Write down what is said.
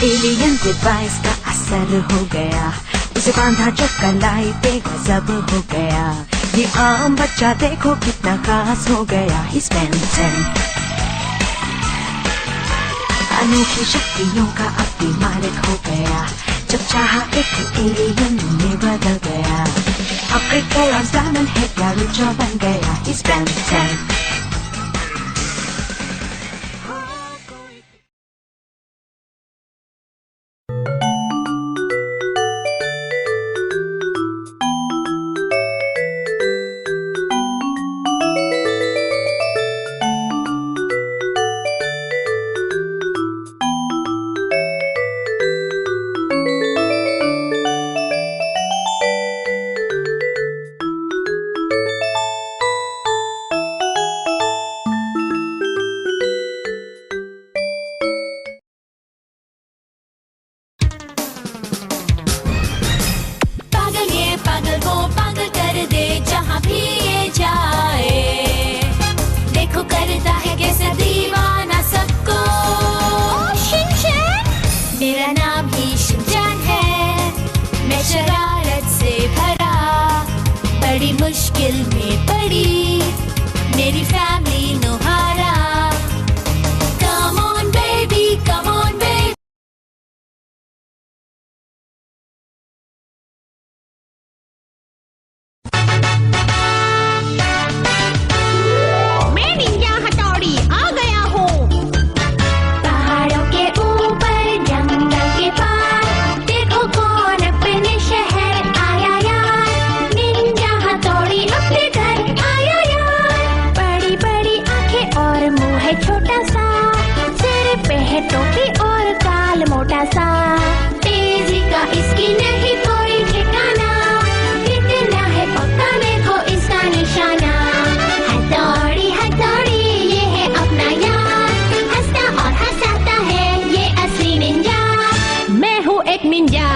Alien device का असर हो गया, उसे बांधा जो कलाई पे गजब हो गया। ये आम बच्चा देखो कितना खास हो गया। He's Ben 10। अनोखी शक्तियों का अब भी मालिक हो गया, जब चाहा एक एलियन में बदल गया। अपग्रेड प्रोग्राम्स डायमंड हेड या रिचर बन गया। He's Ben 10। बड़ी मुश्किल में पड़ी मेरी फैमिली नुहारा। Come on baby, come on baby। मैं निंजा हथौड़ी आ गया हूँ। पहाड़ों के ऊपर जंगल के पार देखो कौन अपने शहर आया यार। निंजा हथौड़ी अपने घर आया यार। बड़ी बड़ी आंखें और मुंह है छोटा सा, सिर पे है टोपी और काल मोटा सा। तेजी का इसकी नहीं कोई ठिकाना, कितना है पक्का देखो इसका निशाना। हथौड़ी हथौड़ी ये है अपना यार, हंसता और हंसाता है ये असली निंजा। मैं हूँ एक निंजा।